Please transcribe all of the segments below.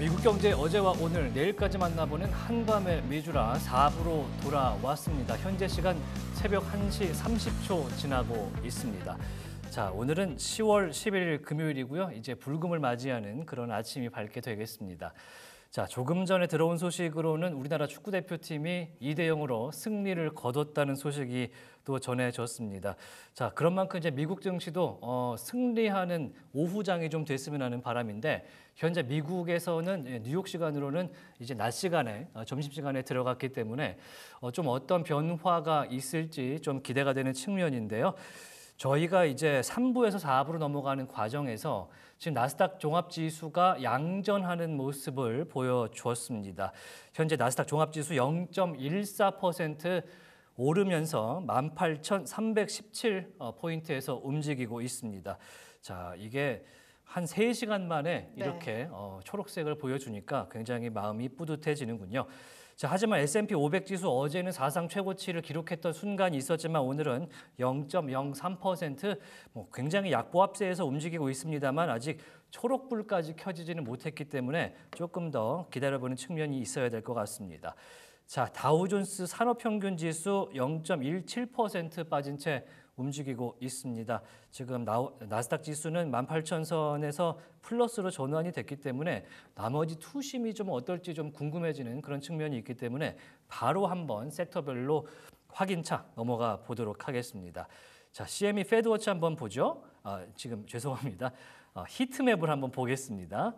미국 경제 어제와 오늘, 내일까지 만나보는 한밤의 미주라 4부로 돌아왔습니다. 현재 시간 새벽 1시 30초 지나고 있습니다. 자, 오늘은 10월 11일 금요일이고요. 이제 불금을 맞이하는 그런 아침이 밝게 되겠습니다. 자, 조금 전에 들어온 소식으로는 우리나라 축구대표팀이 2대0으로 승리를 거뒀다는 소식이 또 전해졌습니다. 자, 그런 만큼 이제 미국 증시도 승리하는 오후장이 좀 됐으면 하는 바람인데, 현재 미국에서는 뉴욕 시간으로는 이제 낮 시간에, 점심시간에 들어갔기 때문에 좀 어떤 변화가 있을지 좀 기대가 되는 측면인데요. 저희가 이제 3부에서 4부로 넘어가는 과정에서 지금 나스닥 종합지수가 양전하는 모습을 보여주었습니다. 현재 나스닥 종합지수 0.14% 오르면서 18,317포인트에서 움직이고 있습니다. 자, 이게 한 3시간 만에 이렇게 초록색을 보여주니까 굉장히 마음이 뿌듯해지는군요. 자, 하지만 S&P 500 지수 어제는 사상 최고치를 기록했던 순간이 있었지만 오늘은 0.03% 굉장히 약보합세에서 움직이고 있습니다만 아직 초록불까지 켜지지는 못했기 때문에 조금 더 기다려보는 측면이 있어야 될 것 같습니다. 자, 다우존스 산업평균 지수 0.17% 빠진 채 움직이고 있습니다. 지금 나스닥 지수는 18,000선에서 플러스로 전환이 됐기 때문에 나머지 투심이 좀 어떨지 좀 궁금해지는 그런 측면이 있기 때문에 바로 한번 섹터별로 확인차 넘어가 보도록 하겠습니다. 자, CME 페드워치 한번 보죠. 지금 죄송합니다. 히트맵을 한번 보겠습니다.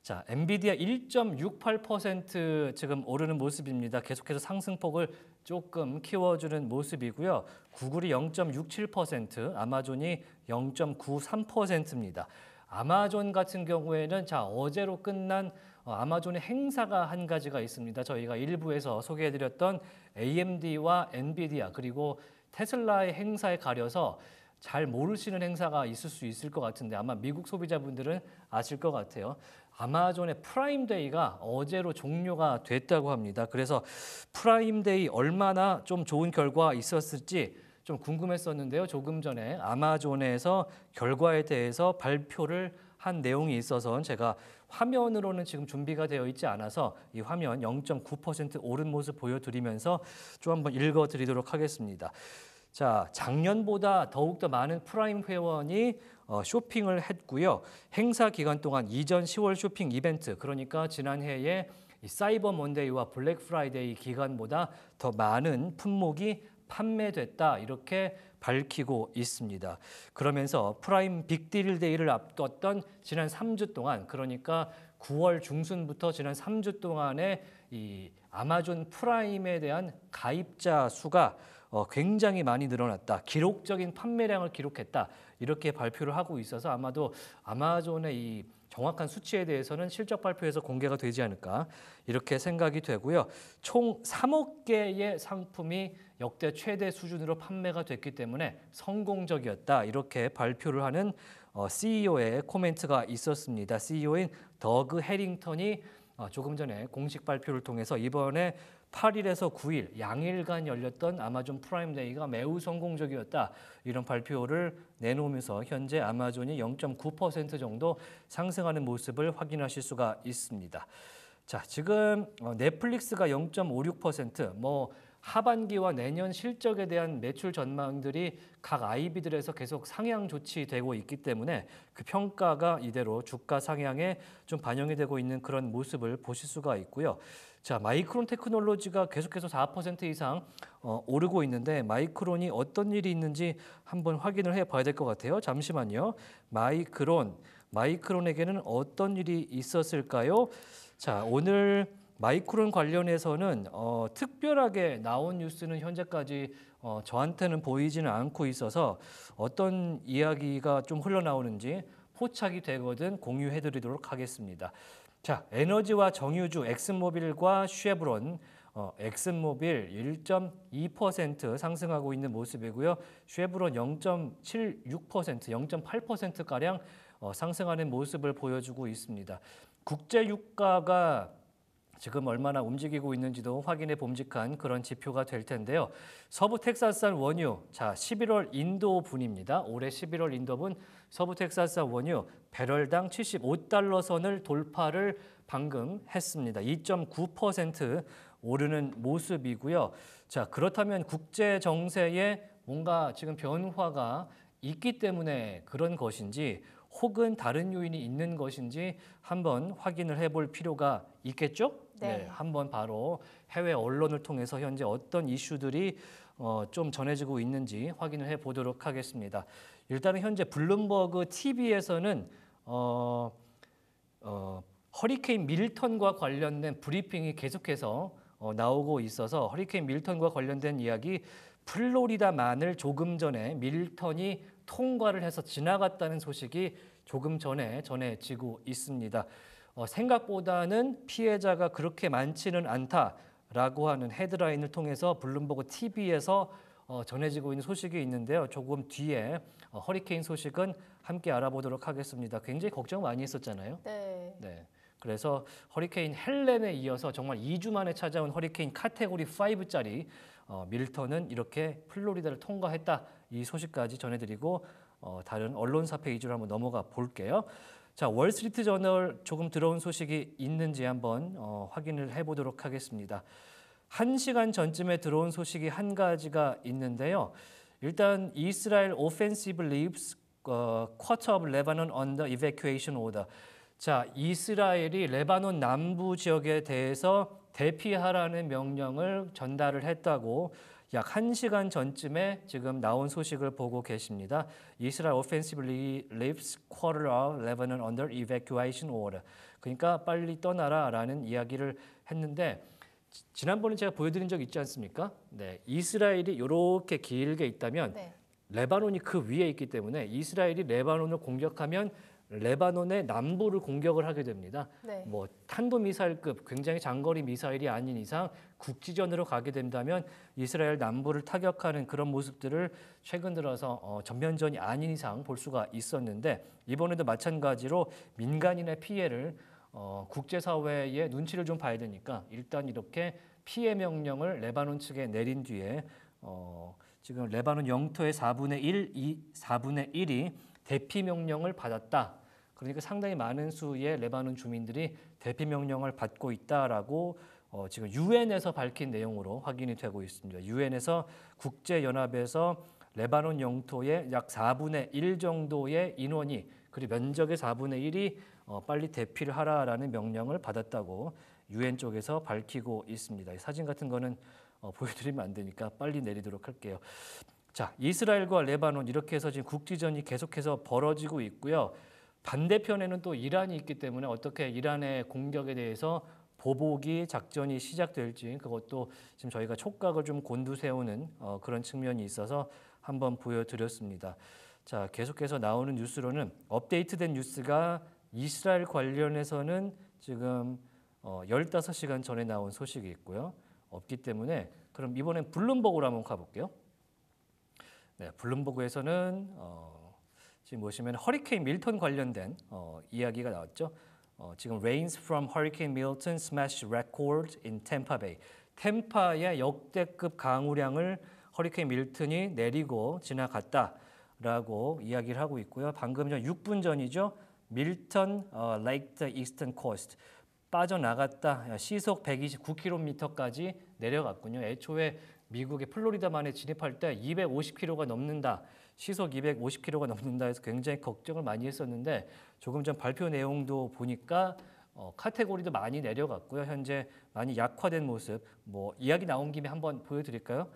자, 엔비디아 1.68% 지금 오르는 모습입니다. 계속해서 상승폭을 조금 키워주는 모습이고요. 구글이 0.67%, 아마존이 0.93%입니다. 아마존 같은 경우에는 자, 어제로 끝난 아마존의 행사가 한 가지가 있습니다. 저희가 일부에서 소개해드렸던 AMD와 엔비디아 그리고 테슬라의 행사에 가려서 잘 모르시는 행사가 있을 수 있을 것 같은데 아마 미국 소비자분들은 아실 것 같아요. 아마존의 프라임데이가 어제로 종료가 됐다고 합니다. 그래서 프라임데이 얼마나 좀 좋은 결과 있었을지 좀 궁금했었는데요. 조금 전에 아마존에서 결과에 대해서 발표를 한 내용이 있어서 제가 화면으로는 지금 준비가 되어 있지 않아서 이 화면 0.9% 오른 모습 보여드리면서 좀 한번 읽어드리도록 하겠습니다. 자, 작년보다 더욱더 많은 프라임 회원이 쇼핑을 했고요. 행사 기간 동안 이전 10월 쇼핑 이벤트, 그러니까 지난해에 사이버 먼데이와 블랙 프라이데이 기간보다 더 많은 품목이 판매됐다 이렇게 밝히고 있습니다. 그러면서 프라임 빅딜 데이를 앞뒀던 지난 3주 동안, 그러니까 9월 중순부터 지난 3주 동안의 이 아마존 프라임에 대한 가입자 수가 굉장히 많이 늘어났다. 기록적인 판매량을 기록했다. 이렇게 발표를 하고 있어서 아마도 아마존의 이 정확한 수치에 대해서는 실적 발표에서 공개가 되지 않을까 이렇게 생각이 되고요. 총 3억 개의 상품이 역대 최대 수준으로 판매가 됐기 때문에 성공적이었다. 이렇게 발표를 하는 CEO의 코멘트가 있었습니다. CEO인 더그 해링턴이 조금 전에 공식 발표를 통해서 이번에 8일에서 9일 양일간 열렸던 아마존 프라임데이가 매우 성공적이었다. 이런 발표를 내놓으면서 현재 아마존이 0.9% 정도 상승하는 모습을 확인하실 수가 있습니다. 자, 지금 넷플릭스가 0.56%, 하반기와 내년 실적에 대한 매출 전망들이 각 IB들에서 계속 상향 조치되고 있기 때문에 그 평가가 이대로 주가 상향에 좀 반영이 되고 있는 그런 모습을 보실 수가 있고요. 자, 마이크론 테크놀로지가 계속해서 4% 이상 오르고 있는데 마이크론이 어떤 일이 있는지 한번 확인을 해봐야 될 것 같아요. 잠시만요. 마이크론에게는 어떤 일이 있었을까요? 자, 오늘 마이크론 관련해서는 특별하게 나온 뉴스는 현재까지 저한테는 보이지는 않고 있어서 어떤 이야기가 좀 흘러나오는지 포착이 되거든 공유해드리도록 하겠습니다. 자, 에너지와 정유주 엑슨모빌과 쉐브론, 엑슨모빌 1.2% 상승하고 있는 모습이고요. 쉐브론 0.76%, 0.8%가량 상승하는 모습을 보여주고 있습니다. 국제 유가가 지금 얼마나 움직이고 있는지도 확인해 봄직한 그런 지표가 될 텐데요. 서부 텍사스산 원유, 자 11월 인도분입니다. 올해 11월 인도분 서부 텍사스산 원유 배럴당 75달러 선을 돌파를 방금 했습니다. 2.9% 오르는 모습이고요. 자 그렇다면 국제 정세에 뭔가 지금 변화가 있기 때문에 그런 것인지 혹은 다른 요인이 있는 것인지 한번 확인을 해볼 필요가 있겠죠? 네, 한번 바로 해외 언론을 통해서 현재 어떤 이슈들이 좀 전해지고 있는지 확인을 해보도록 하겠습니다. 일단은 현재 블룸버그 TV에서는 허리케인 밀턴과 관련된 브리핑이 계속해서 나오고 있어서 허리케인 밀턴과 관련된 이야기 플로리다만을 조금 전에 밀턴이 통과를 해서 지나갔다는 소식이 조금 전에 전해지고 있습니다. 생각보다는 피해자가 그렇게 많지는 않다라고 하는 헤드라인을 통해서 블룸버그 TV에서 전해지고 있는 소식이 있는데요. 조금 뒤에 허리케인 소식은 함께 알아보도록 하겠습니다. 굉장히 걱정 많이 했었잖아요. 네. 그래서 허리케인 헬렌에 이어서 정말 2주 만에 찾아온 허리케인 카테고리 5짜리 밀턴은 이렇게 플로리다를 통과했다. 이 소식까지 전해드리고 다른 언론사 페이지로 한번 넘어가 볼게요. 자, 월스트리트 저널 조금 들어온 소식이 있는지 한번 확인을 해보도록 하겠습니다. 1시간 전쯤에 들어온 소식이 한 가지가 있는데요. 일단 이스라엘 offensive leaves quarter of Lebanon under evacuation order. 자, 이스라엘이 레바논 남부 지역에 대해서 대피하라는 명령을 전달을 했다고 약 1시간 전쯤에 지금 나온 소식을 보고 계십니다. 이스라엘 offensively leaves quarter of Lebanon under evacuation order. 그러니까 빨리 떠나라라는 이야기를 했는데 지난번에 제가 보여드린 적 있지 않습니까? 네, 이스라엘이 이렇게 길게 있다면 레바논이 그 위에 있기 때문에 이스라엘이 레바논을 공격하면 레바논의 남부를 공격을 하게 됩니다. 뭐 탄도미사일급 굉장히 장거리 미사일이 아닌 이상 국지전으로 가게 된다면 이스라엘 남부를 타격하는 그런 모습들을 최근 들어서 전면전이 아닌 이상 볼 수가 있었는데 이번에도 마찬가지로 민간인의 피해를 국제사회의 눈치를 좀 봐야 되니까 일단 이렇게 피해 명령을 레바논 측에 내린 뒤에 지금 레바논 영토의 4분의 1이 대피 명령을 받았다. 그러니까 상당히 많은 수의 레바논 주민들이 대피 명령을 받고 있다라고 지금 유엔에서 밝힌 내용으로 확인이 되고 있습니다. 유엔에서 국제연합에서 레바논 영토의 약 4분의 1 정도의 인원이 그리고 면적의 4분의 1이 빨리 대피를 하라라는 명령을 받았다고 유엔 쪽에서 밝히고 있습니다. 사진 같은 거는 보여드리면 안 되니까 빨리 내리도록 할게요. 자, 이스라엘과 레바논 이렇게 해서 지금 국지전이 계속해서 벌어지고 있고요. 반대편에는 또 이란이 있기 때문에 어떻게 이란의 공격에 대해서 보복이 작전이 시작될지 그것도 지금 저희가 촉각을 좀 곤두세우는 그런 측면이 있어서 한번 보여드렸습니다. 자, 계속해서 나오는 뉴스로는 업데이트된 뉴스가 이스라엘 관련해서는 지금 15시간 전에 나온 소식이 있고요. 없기 때문에 그럼 이번엔 블룸버그로 한번 가볼게요. 네, 블룸버그에서는 지금 보시면 허리케인 밀턴 관련된 이야기가 나왔죠. 지금 rains from Hurricane Milton smashed record in Tampa Bay. 템파의 역대급 강우량을 허리케인 밀턴이 내리고 지나갔다라고 이야기를 하고 있고요. 방금 전 6분 전이죠. 밀턴 Lake the Eastern Coast 빠져나갔다. 시속 129km까지 내려갔군요. 애초에 미국의 플로리다만에 진입할 때 250km가 넘는다. 시속 250km가 넘는다 해서 굉장히 걱정을 많이 했었는데 조금 전 발표 내용도 보니까 카테고리도 많이 내려갔고요. 현재 많이 약화된 모습. 뭐 이야기 나온 김에 한번 보여드릴까요?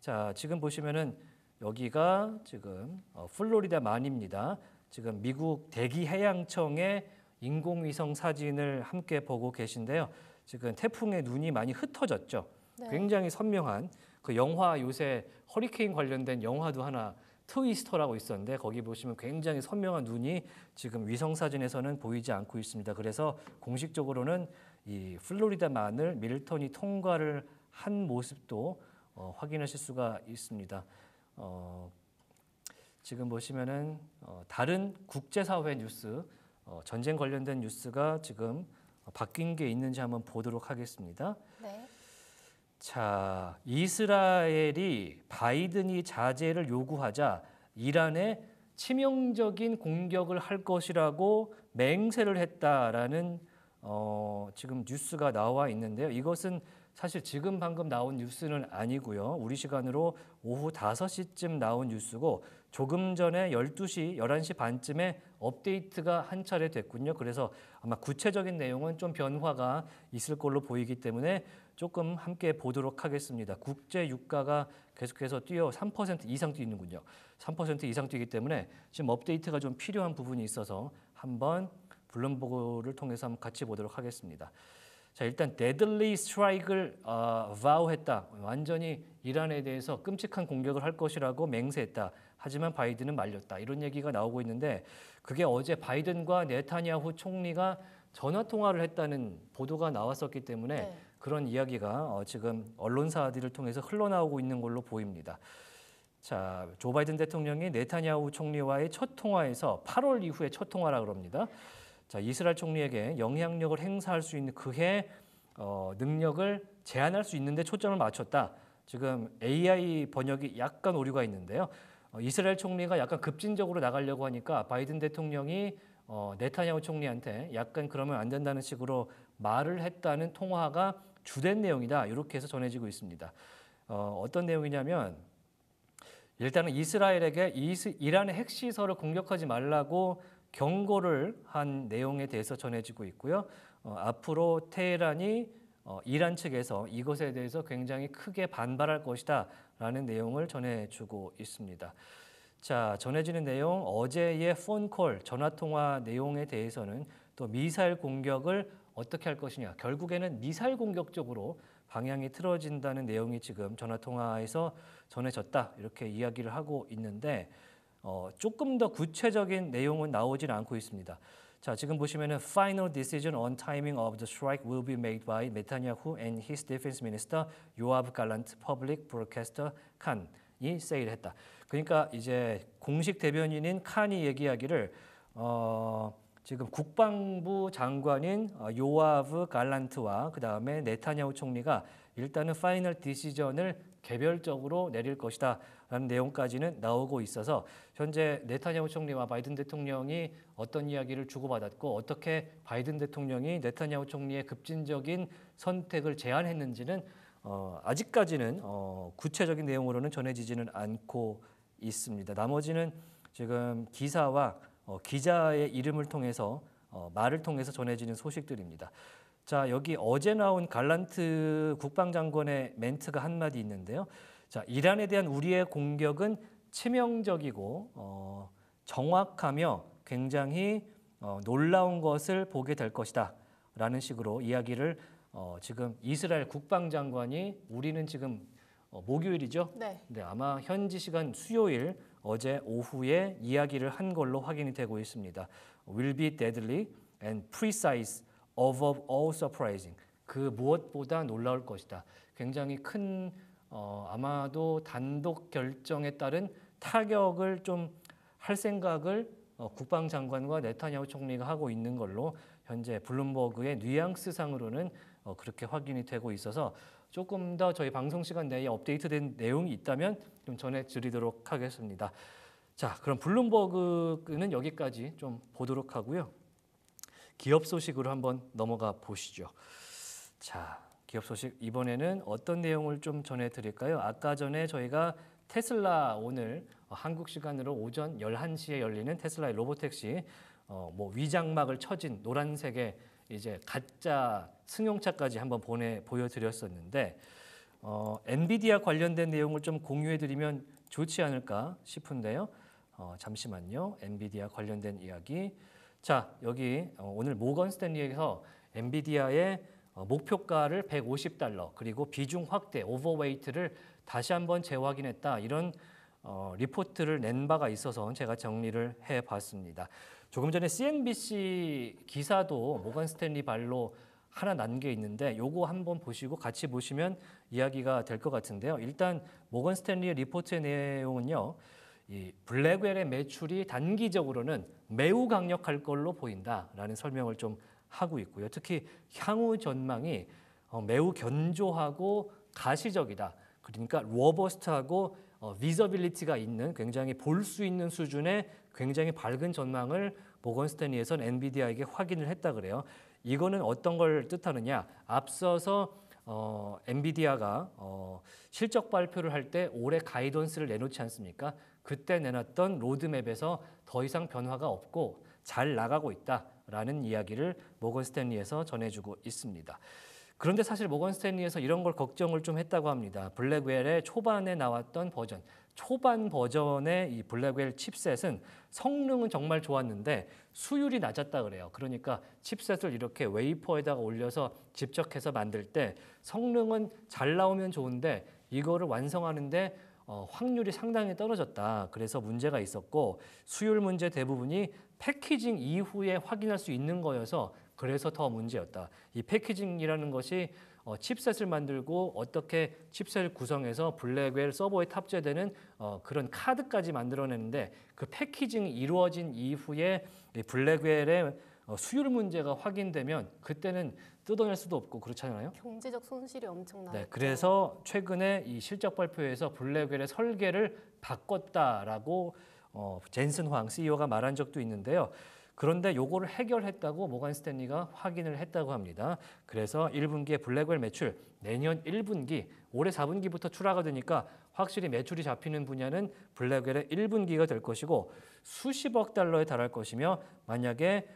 자, 지금 보시면은 여기가 지금 플로리다만입니다. 지금 미국 대기해양청의 인공위성 사진을 함께 보고 계신데요. 지금 태풍의 눈이 많이 흩어졌죠. 굉장히 선명한 그 영화 요새 허리케인 관련된 영화도 하나 트위스터라고 있었는데 거기 보시면 굉장히 선명한 눈이 지금 위성 사진에서는 보이지 않고 있습니다. 그래서 공식적으로는 이 플로리다만을 밀턴이 통과를 한 모습도 확인하실 수가 있습니다. 지금 보시면은 다른 국제사회 뉴스, 전쟁 관련된 뉴스가 지금 바뀐 게 있는지 한번 보도록 하겠습니다. 네. 자, 이스라엘이 바이든이 자제를 요구하자 이란에 치명적인 공격을 할 것이라고 맹세를 했다라는 지금 뉴스가 나와 있는데요. 이것은 사실 지금 방금 나온 뉴스는 아니고요. 우리 시간으로 오후 5시쯤 나온 뉴스고 조금 전에 12시, 11시 반쯤에 업데이트가 한 차례 됐군요. 그래서 아마 구체적인 내용은 좀 변화가 있을 걸로 보이기 때문에 조금 함께 보도록 하겠습니다. 국제 유가가 계속해서 3% 이상 뛰는군요. 3% 이상 뛰기 때문에 지금 업데이트가 좀 필요한 부분이 있어서 한번 블룸버그를 통해서 한번 같이 보도록 하겠습니다. 자, 일단 deadly strike을 vow했다. 완전히 이란에 대해서 끔찍한 공격을 할 것이라고 맹세했다. 하지만 바이든은 말렸다. 이런 얘기가 나오고 있는데 그게 어제 바이든과 네타냐후 총리가 전화 통화를 했다는 보도가 나왔었기 때문에 네. 그런 이야기가 지금 언론사들을 통해서 흘러나오고 있는 걸로 보입니다. 자, 조 바이든 대통령이 네타냐후 총리와의 첫 통화에서 8월 이후에 첫 통화라 그럽니다. 자, 이스라엘 총리에게 영향력을 행사할 수 있는 그의 능력을 제한할 수 있는데 초점을 맞췄다. 지금 AI 번역이 약간 오류가 있는데요. 이스라엘 총리가 약간 급진적으로 나가려고 하니까 바이든 대통령이 네타냐후 총리한테 약간 그러면 안 된다는 식으로 말을 했다는 통화가 주된 내용이다. 이렇게 해서 전해지고 있습니다. 어떤 내용이냐면 일단은 이스라엘에게 이란의 핵시설을 공격하지 말라고 경고를 한 내용에 대해서 전해지고 있고요. 앞으로 테헤란이 이란 측에서 이것에 대해서 굉장히 크게 반발할 것이다라는 내용을 전해주고 있습니다. 자, 전해지는 내용 어제의 폰콜 전화통화 내용에 대해서는 또 미사일 공격을 어떻게 할 것이냐. 결국에는 미사일 공격 쪽으로 방향이 틀어진다는 내용이 지금 전화통화에서 전해졌다. 이렇게 이야기를 하고 있는데 조금 더 구체적인 내용은 나오진 않고 있습니다. 자, 지금 보시면은 Final decision on timing of the strike will be made by Netanyahu and his defense minister Yoav Gallant public broadcaster Khan이 say 했다. 그러니까 이제 공식 대변인인 칸이 얘기하기를 지금 국방부 장관인 요아브 갈란트와 그 다음에 네타냐후 총리가 일단은 파이널 디시전을 개별적으로 내릴 것이다 라는 내용까지는 나오고 있어서 현재 네타냐후 총리와 바이든 대통령이 어떤 이야기를 주고받았고 어떻게 바이든 대통령이 네타냐후 총리의 급진적인 선택을 제안했는지는 아직까지는 구체적인 내용으로는 전해지지는 않고 있습니다. 나머지는 지금 기사와 기자의 이름을 통해서 말을 통해서 전해지는 소식들입니다. 자, 여기 어제 나온 갈란트 국방장관의 멘트가 한마디 있는데요. 자, 이란에 대한 우리의 공격은 치명적이고 정확하며 굉장히 놀라운 것을 보게 될 것이다 라는 식으로 이야기를 지금 이스라엘 국방장관이 우리는 지금 목요일이죠? 네. 네, 아마 현지 시간 수요일 어제 오후에 이야기를 한 걸로 확인이 되고 있습니다. Will be deadly and precise above all surprising. 그 무엇보다 놀라울 것이다. 굉장히 큰 아마도 단독 결정에 따른 타격을 좀 할 생각을 국방장관과 네타냐후 총리가 하고 있는 걸로 현재 블룸버그의 뉘앙스상으로는 그렇게 확인이 되고 있어서 조금 더 저희 방송 시간 내에 업데이트된 내용이 있다면 좀 전해드리도록 하겠습니다. 자, 그럼 블룸버그는 여기까지 좀 보도록 하고요. 기업 소식으로 한번 넘어가 보시죠. 자, 기업 소식 이번에는 어떤 내용을 좀 전해드릴까요? 아까 전에 저희가 테슬라 오늘 한국 시간으로 오전 11시에 열리는 테슬라의 로보택시 뭐 위장막을 쳐진 노란색의 이제 가짜 승용차까지 한번 보여드렸었는데 엔비디아 관련된 내용을 좀 공유해드리면 좋지 않을까 싶은데요. 잠시만요. 엔비디아 관련된 이야기. 자, 여기 오늘 모건 스탠리에서 엔비디아의 목표가를 $150 그리고 비중 확대, 오버웨이트를 다시 한번 재확인했다. 이런 리포트를 낸 바가 있어서 제가 정리를 해봤습니다. 조금 전에 CNBC 기사도 모건 스탠리 발로 하나 난 게 있는데 요거 한번 보시고 같이 보시면 이야기가 될 것 같은데요. 일단 모건 스탠리의 리포트의 내용은요. 이 블랙웰의 매출이 단기적으로는 매우 강력할 걸로 보인다라는 설명을 좀 하고 있고요. 특히 향후 전망이 매우 견조하고 가시적이다. 그러니까 로버스트하고 비저빌리티가 있는 굉장히 볼 수 있는 수준의 굉장히 밝은 전망을 모건 스탠리에서는 엔비디아에게 확인을 했다 그래요. 이거는 어떤 걸 뜻하느냐? 앞서서 엔비디아가 실적 발표를 할 때 올해 가이던스를 내놓지 않습니까? 그때 내놨던 로드맵에서 더 이상 변화가 없고 잘 나가고 있다라는 이야기를 모건 스탠리에서 전해주고 있습니다. 그런데 사실 모건 스탠리에서 이런 걸 걱정을 좀 했다고 합니다. 블랙웰의 초반에 나왔던 버전, 초반 버전의 이 블랙웰 칩셋은 성능은 정말 좋았는데 수율이 낮았다 그래요. 그러니까 칩셋을 이렇게 웨이퍼에다가 올려서 집적해서 만들 때 성능은 잘 나오면 좋은데 이거를 완성하는데 확률이 상당히 떨어졌다. 그래서 문제가 있었고 수율 문제 대부분이 패키징 이후에 확인할 수 있는 거여서 그래서 더 문제였다. 이 패키징이라는 것이 칩셋을 만들고 어떻게 칩셋을 구성해서 블랙웰 서버에 탑재되는 그런 카드까지 만들어내는데 그 패키징이 이루어진 이후에 이 블랙웰의 수율 문제가 확인되면 그때는 뜯어낼 수도 없고 그렇잖아요. 경제적 손실이 엄청나요. 네, 그래서 최근에 이 실적 발표에서 블랙웰의 설계를 바꿨다라고 젠슨 황 CEO가 말한 적도 있는데요. 그런데 요거를 해결했다고 모건 스탠리가 확인을 했다고 합니다. 그래서 1분기에 블랙웰 매출 내년 1분기, 올해 4분기부터 출하가 되니까 확실히 매출이 잡히는 분야는 블랙웰의 1분기가 될 것이고 수십억 달러에 달할 것이며 만약에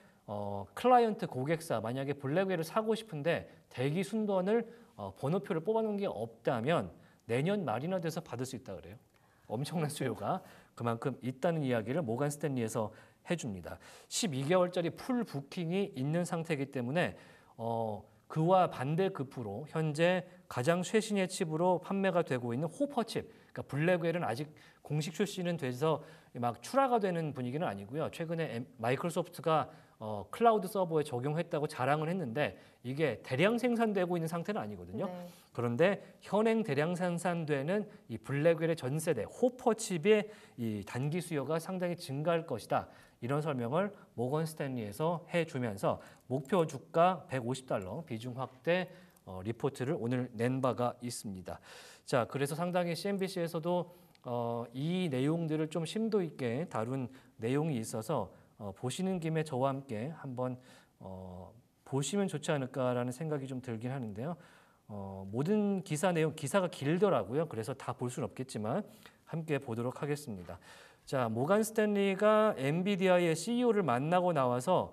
클라이언트 고객사 만약에 블랙웰을 사고 싶은데 대기 순번을 번호표를 뽑아놓은 게 없다면 내년 말이나 돼서 받을 수 있다 그래요. 엄청난 수요가 그만큼 있다는 이야기를 모건 스탠리에서 해줍니다. 12개월짜리 풀 부킹이 있는 상태이기 때문에 그와 반대급부로 현재 가장 최신의 칩으로 판매가 되고 있는 호퍼 칩, 그러니까 블랙웰은 아직 공식 출시는 돼서 막 출하가 되는 분위기는 아니고요. 최근에 마이크로소프트가 클라우드 서버에 적용했다고 자랑을 했는데 이게 대량 생산되고 있는 상태는 아니거든요. 네. 그런데 현행 대량 생산되는 이 블랙웰의 전 세대 호퍼 칩의 이 단기 수요가 상당히 증가할 것이다. 이런 설명을 모건 스탠리에서 해주면서 목표 주가 150달러 비중 확대 리포트를 오늘 낸 바가 있습니다. 자, 그래서 상당히 CNBC에서도 이 내용들을 좀 심도 있게 다룬 내용이 있어서 보시는 김에 저와 함께 한번 보시면 좋지 않을까라는 생각이 좀 들긴 하는데요. 모든 기사 내용, 기사가 길더라고요. 그래서 다 볼 수는 없겠지만 함께 보도록 하겠습니다. 자, 모건 스탠리가 엔비디아의 CEO를 만나고 나와서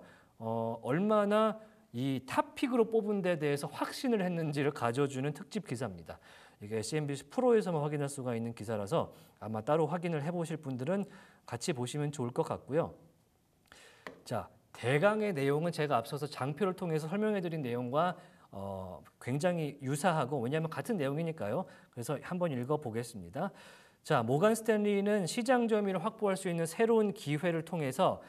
얼마나 이 탑픽으로 뽑은 데 대해서 확신을 했는지를 가져주는 특집 기사입니다. 이게 CNBC 프로에서만 확인할 수가 있는 기사라서 아마 따로 확인을 해보실 분들은 같이 보시면 좋을 것 같고요. 자, 대강의 내용은 제가 앞서서 장표를 통해서 설명해드린 내용과 굉장히 유사하고 왜냐하면 같은 내용이니까요. 그래서 한번 읽어보겠습니다. 자, 모건 스탠리는 시장 점유율을 확보할 수 있는 새로운 기회를 통해서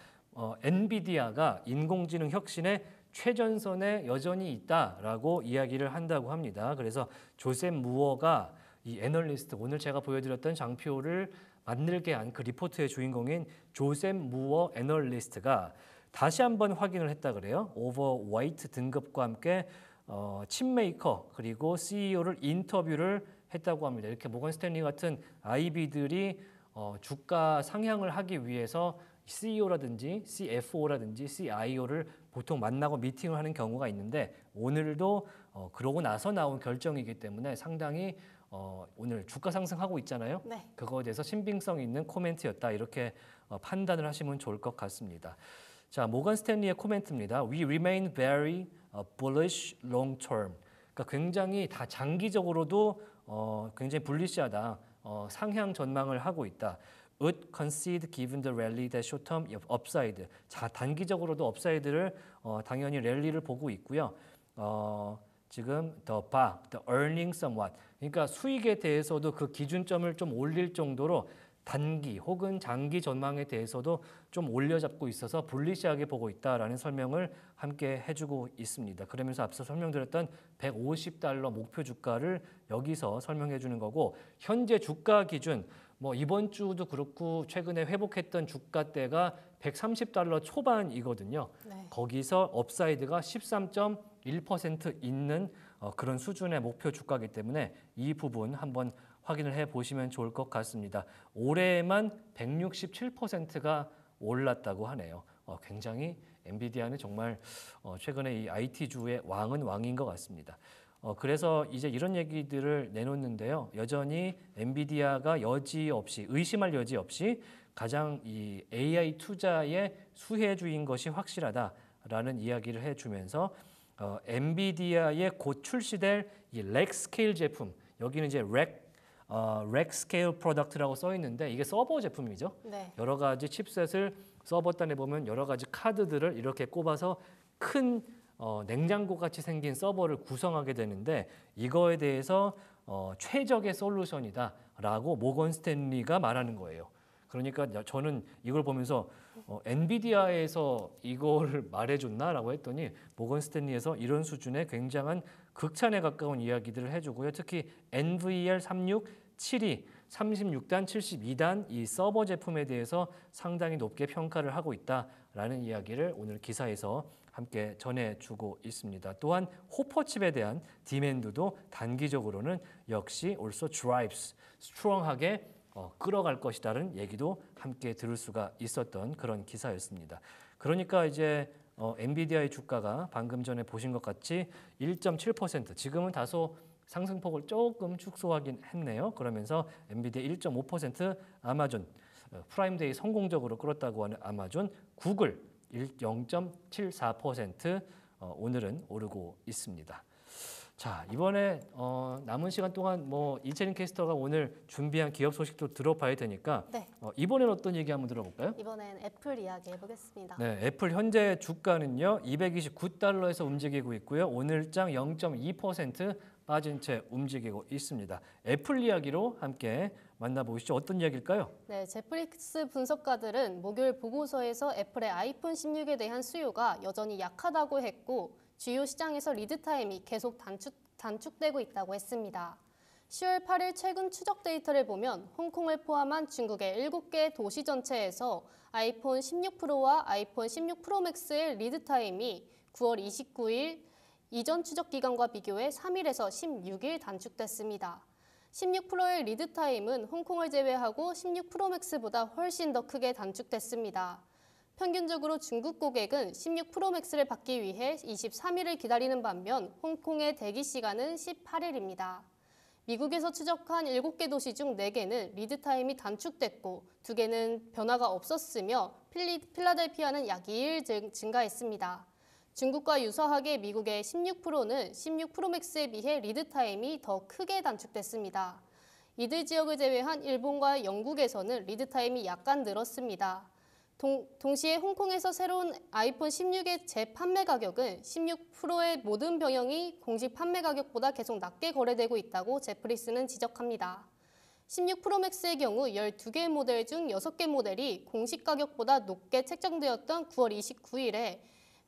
엔비디아가 인공지능 혁신의 최전선에 여전히 있다라고 이야기를 한다고 합니다. 그래서 조셉 무어가 이 애널리스트, 오늘 제가 보여드렸던 장표를 만들게 한 그 리포트의 주인공인 조셉 무어 애널리스트가 다시 한번 확인을 했다 그래요. 오버 화이트 등급과 함께 칩메이커 그리고 CEO를 인터뷰를 했다고 합니다. 이렇게 모건 스탠리 같은 IB들이 주가 상향을 하기 위해서 CEO라든지 CFO라든지 CIO를 보통 만나고 미팅을 하는 경우가 있는데 오늘도 그러고 나서 나온 결정이기 때문에 상당히 오늘 주가 상승하고 있잖아요. 네. 그거에 대해서 신빙성 있는 코멘트였다. 이렇게 판단을 하시면 좋을 것 같습니다. 자, 모건 스탠리의 코멘트입니다. We remain very bullish long term. 그러니까 굉장히 다 장기적으로도 굉장히 불리시하다. 상향 전망을 하고 있다. Would concede given the rally that short term upside. 자, 단기적으로도 업사이드를 당연히 랠리를 보고 있고요. 지금 the earning somewhat. 그러니까 수익에 대해서도 그 기준점을 좀 올릴 정도로 단기 혹은 장기 전망에 대해서도 좀 올려잡고 있어서 불리시하게 보고 있다라는 설명을 함께 해주고 있습니다. 그러면서 앞서 설명드렸던 150달러 목표 주가를 여기서 설명해 주는 거고 현재 주가 기준 뭐 이번 주도 그렇고 최근에 회복했던 주가대가 130달러 초반이거든요. 네. 거기서 업사이드가 13.1% 있는 그런 수준의 목표 주가이기 때문에 이 부분 한번 확인을 해 보시면 좋을 것 같습니다. 올해만 167%가 올랐다고 하네요. 굉장히 엔비디아는 정말 최근에 이 IT주의 왕은 왕인 것 같습니다. 그래서 이제 이런 얘기들을 내놓는데요. 여전히 엔비디아가 여지없이 의심할 여지 없이 가장 이 AI 투자의 수혜주인 것이 확실하다라는 이야기를 해주면서 엔비디아의 곧 출시될 이 렉 스케일 제품, 여기는 이제 렉 스케일 프로덕트라고 써 있는데 이게 서버 제품이죠. 네. 여러 가지 칩셋을 서버단에 보면 여러 가지 카드들을 이렇게 꼽아서 큰 냉장고 같이 생긴 서버를 구성하게 되는데 이거에 대해서 최적의 솔루션이다라고 모건 스탠리가 말하는 거예요. 그러니까 저는 이걸 보면서 엔비디아에서 이걸 말해줬나라고 했더니 모건 스탠리에서 이런 수준의 굉장한 극찬에 가까운 이야기들을 해주고요. 특히 NVL 36, 72, 36단, 72단 이 서버 제품에 대해서 상당히 높게 평가를 하고 있다라는 이야기를 오늘 기사에서 함께 전해주고 있습니다. 또한 호퍼칩에 대한 디맨드도 단기적으로는 역시 also drives, 스트롱하게 끌어갈 것이다라는 얘기도 함께 들을 수가 있었던 그런 기사였습니다. 그러니까 이제 엔비디아의 주가가 방금 전에 보신 것 같이 1.7%, 지금은 다소 상승폭을 조금 축소하긴 했네요. 그러면서 엔비디아 1.5%, 아마존, 프라임데이 성공적으로 끌었다고 하는 아마존, 구글 0.74% 오늘은 오르고 있습니다. 자, 이번에 남은 시간 동안 뭐 이채린 캐스터가 오늘 준비한 기업 소식도 들어봐야 되니까 네. 이번엔 어떤 얘기 한번 들어볼까요? 이번엔 애플 이야기 해보겠습니다. 네, 애플 현재 주가는요 229달러에서 움직이고 있고요. 오늘장 0.2% 빠진 채 움직이고 있습니다. 애플 이야기로 함께 만나보시죠. 어떤 이야기일까요? 네, 제프리스 분석가들은 목요일 보고서에서 애플의 아이폰 16에 대한 수요가 여전히 약하다고 했고 주요 시장에서 리드타임이 계속 단축되고 있다고 했습니다. 10월 8일 최근 추적 데이터를 보면 홍콩을 포함한 중국의 7개 도시 전체에서 아이폰 16 프로와 아이폰 16 프로 맥스의 리드타임이 9월 29일 이전 추적 기간과 비교해 3일에서 16일 단축됐습니다. 16 프로의 리드타임은 홍콩을 제외하고 16 프로 맥스보다 훨씬 더 크게 단축됐습니다. 평균적으로 중국 고객은 16 프로 맥스를 받기 위해 23일을 기다리는 반면 홍콩의 대기 시간은 18일입니다. 미국에서 추적한 7개 도시 중 4개는 리드타임이 단축됐고 2개는 변화가 없었으며 필라델피아는 약 2일 증가했습니다. 중국과 유사하게 미국의 16 프로는 16 프로 맥스에 비해 리드타임이 더 크게 단축됐습니다. 이들 지역을 제외한 일본과 영국에서는 리드타임이 약간 늘었습니다. 동시에 홍콩에서 새로운 아이폰 16의 재판매 가격은 16 프로의 모든 병영이 공식 판매 가격보다 계속 낮게 거래되고 있다고 제프리스는 지적합니다. 16 프로 맥스의 경우 12개 모델 중 6개 모델이 공식 가격보다 높게 책정되었던 9월 29일에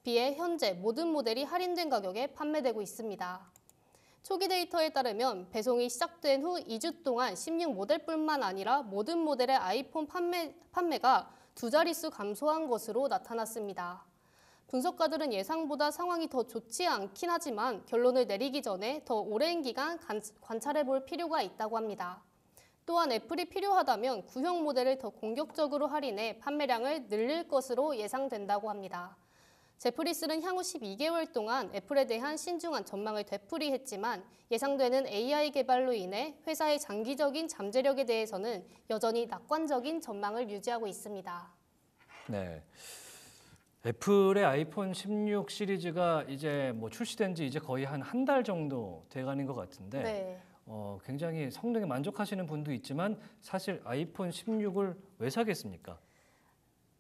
비해 현재 모든 모델이 할인된 가격에 판매되고 있습니다. 초기 데이터에 따르면 배송이 시작된 후 2주 동안 16 모델뿐만 아니라 모든 모델의 아이폰 판매가 2자릿수 감소한 것으로 나타났습니다. 분석가들은 예상보다 상황이 더 좋지 않긴 하지만 결론을 내리기 전에 더 오랜 기간 관찰해 볼 필요가 있다고 합니다. 또한 애플이 필요하다면 구형 모델을 더 공격적으로 할인해 판매량을 늘릴 것으로 예상된다고 합니다. 제프리스는 향후 12개월 동안 애플에 대한 신중한 전망을 되풀이했지만 예상되는 AI 개발로 인해 회사의 장기적인 잠재력에 대해서는 여전히 낙관적인 전망을 유지하고 있습니다. 네. 애플의 아이폰 16 시리즈가 이제 뭐 출시된 지 이제 거의 한 달 정도 돼가는 것 같은데 네. 굉장히 성능에 만족하시는 분도 있지만 사실 아이폰 16을 왜 사겠습니까?